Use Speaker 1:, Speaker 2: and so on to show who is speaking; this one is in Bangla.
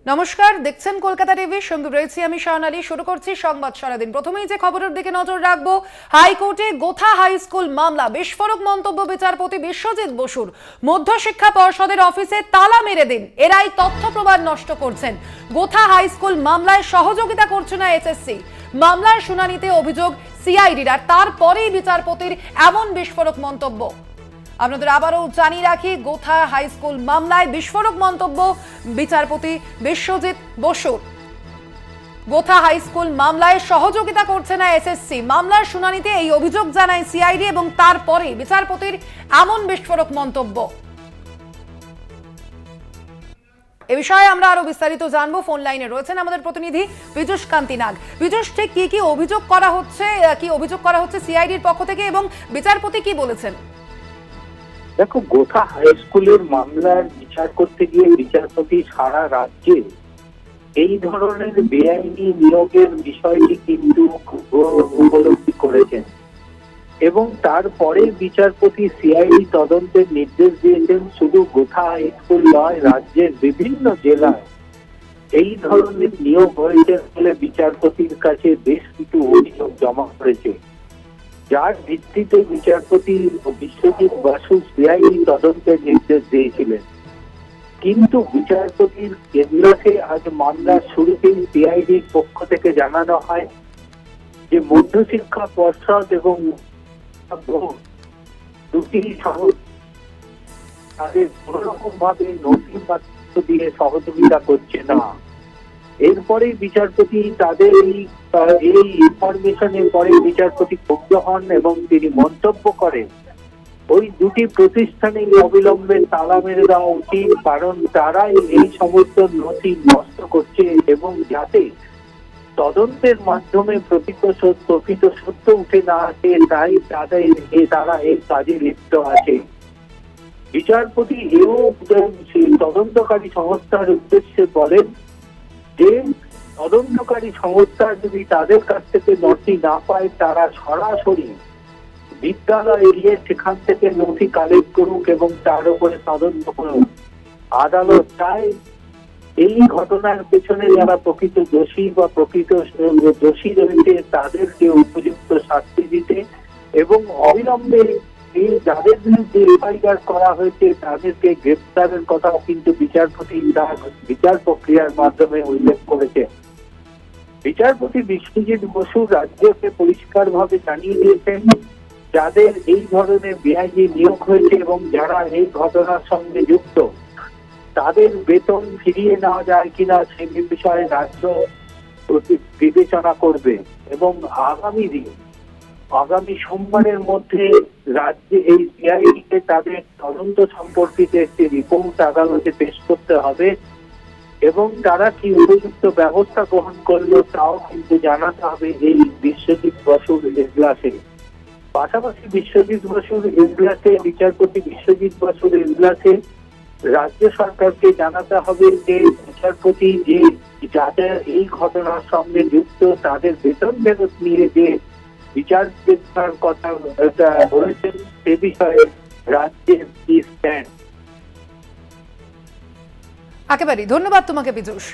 Speaker 1: নমস্কার, দেখছেন কলকাতা টিভি। সঙ্গে রয়েছি আমি স্বর্ণালী। শুরু করছি সংবাদ সারাদিন। প্রথমেই যে খবরের দিকে নজর রাখবো, হাইকোর্টে গোথা হাই স্কুল মামলা, বিস্ফোরক মন্তব্য বিচারপতি বিশ্বজিৎ বসুর। মধ্যশিক্ষা পর্ষদের অফিসে তালা মেরে দিন, এরাই তথ্য প্রমাণ নষ্ট করছেন। গোথা হাই স্কুল মামলায় সহযোগিতা করছে না এসএসসি। মামলার শুনানিতে অভিযোগ সিআইডির, আর তারপরেই বিচারপতির এমন বিস্ফোরক মন্তব্য। আপনাদের আবারও জানিয়ে রাখি, গোথা হাই স্কুল মামলায় বিস্ফোরক মন্তব্য বিচারপতি বিশ্বজিৎ বসুর। গোথা হাই স্কুল মামলায় সহযোগিতা করছে না এসএসসি। মামলার শুনানিতে এই অভিযোগ জানায় সিআইডি এবং তারপরে বিচারপতির এমন বিস্ফোরক মন্তব্য। এ বিষয়ে আমরা আরো বিস্তারিত জানবো। ফোন লাইনে রয়েছেন আমাদের প্রতিনিধি পীযূষ কান্তি নাগ। পীযূষ, ঠিক কি অভিযোগ করা হচ্ছে সিআইডির পক্ষ থেকে এবং বিচারপতি কি বলেছেন?
Speaker 2: দেখো, গোথা হাই স্কুলের মামলার বিচার করতে গিয়ে বিচারপতি সারা রাজ্যে এই ধরনের বেআইনি নিয়োগের বিষয়টি কিন্তু উপলব্ধি করেছেন এবং তারপরে বিচারপতি সিআইডি তদন্তের নির্দেশ দিয়েছেন। শুধু গোথা হাই স্কুল নয়, রাজ্যের বিভিন্ন জেলায় এই ধরনের নিয়োগ হয়েছে বলে বিচারপতির কাছে বেশ কিছু অভিযোগ জমা করেছে, যার ভিত্তিতে বিচারপতি বিশ্বজিৎ বসু সিআইডি তদন্তের নির্দেশ দিয়েছিলেন। কিন্তু বিচারপতির এজলাসে আজ মামলার শুরুতেই সিআইডির পক্ষ থেকে জানানো হয় যে মধ্যশিক্ষা পর্ষদ এবং দুটি তাদের কোন রকম ভাবে নথিপত্র দিয়ে সহযোগিতা করছে না। এরপরে বিচারপতি তাদের এই ইনফরমেশনের পরে বিচারপতি ক্ষুব্ধ হন এবং তিনি মন্তব্য করেন ওই দুটি প্রতিষ্ঠানে অবিলম্বে তালা মেরে দেওয়া উচিত, কারণ তারাই এই সমস্ত নথি নষ্ট করছে এবং যাতে তদন্তের মাধ্যমে প্রকৃত সত্য উঠে না আসে, তাই তারা এই কাজে লিপ্ত আছে। বিচারপতি এও তদন্তকারী সংস্থার উদ্দেশ্যে বলেন যে তদন্তকারী সংস্থা যদি তাদের কাছ থেকে নথি না পায়, তারা সরাসরি বিদ্যালয়ে গিয়ে সেখান থেকে নথি কালেক্ট করুক এবং তার উপরে তদন্ত করুক। আদালত চায় এই ঘটনার পেছনে যারা প্রকৃত দোষী বা প্রকৃত দোষী রয়েছে তাদেরকে উপযুক্ত শাস্তি দিতে এবং অবিলম্বে এই যাদের বিরুদ্ধে এফআইআর করা হয়েছে তাদেরকে গ্রেপ্তারের কথাও কিন্তু বিচারপতি তার বিচার প্রক্রিয়ার মাধ্যমে উল্লেখ করেছে। বিচারপতি বিশ্বজিৎ বসু রাজ্যকে পরিষ্কারভাবে জানিয়ে দিয়েছেন যাদের এই ধরনের বেআইনি নিয়োগ হয়েছে এবং যারা এই ঘটনার সঙ্গে যুক্ত তাদের বেতন ফিরিয়ে নেওয়া যায় কিনা সে বিষয়ে রাজ্য বিবেচনা করবে এবং আগামী সোমবারের মধ্যে রাজ্যে এই সিআইডিকে তাদের তদন্ত সম্পর্কিত একটি রিপোর্ট আদালতে পেশ করতে হবে এবং তারা কি উপযুক্ত ব্যবস্থা গ্রহণ করলো তাও কিন্তু জানাতে হবে এই বিশ্বজিৎ বসুর এজলাসে। পাশাপাশি বিশ্বজিৎ বসুর এজলাসে বিচারপতি বিশ্বজিৎ বসুর এজলাসে রাজ্য সরকারকে জানাতে হবে যে বিচারপতি যে যাদের এই ঘটনার সঙ্গে যুক্ত তাদের বেতন ফেরত নিয়ে যে বিচার বিবেচনার কথা বলেছেন সে বিষয়ে রাজ্যের কি স্ট্যান্ড।
Speaker 1: একেবারে ধন্যবাদ তোমাকে পীযূষ।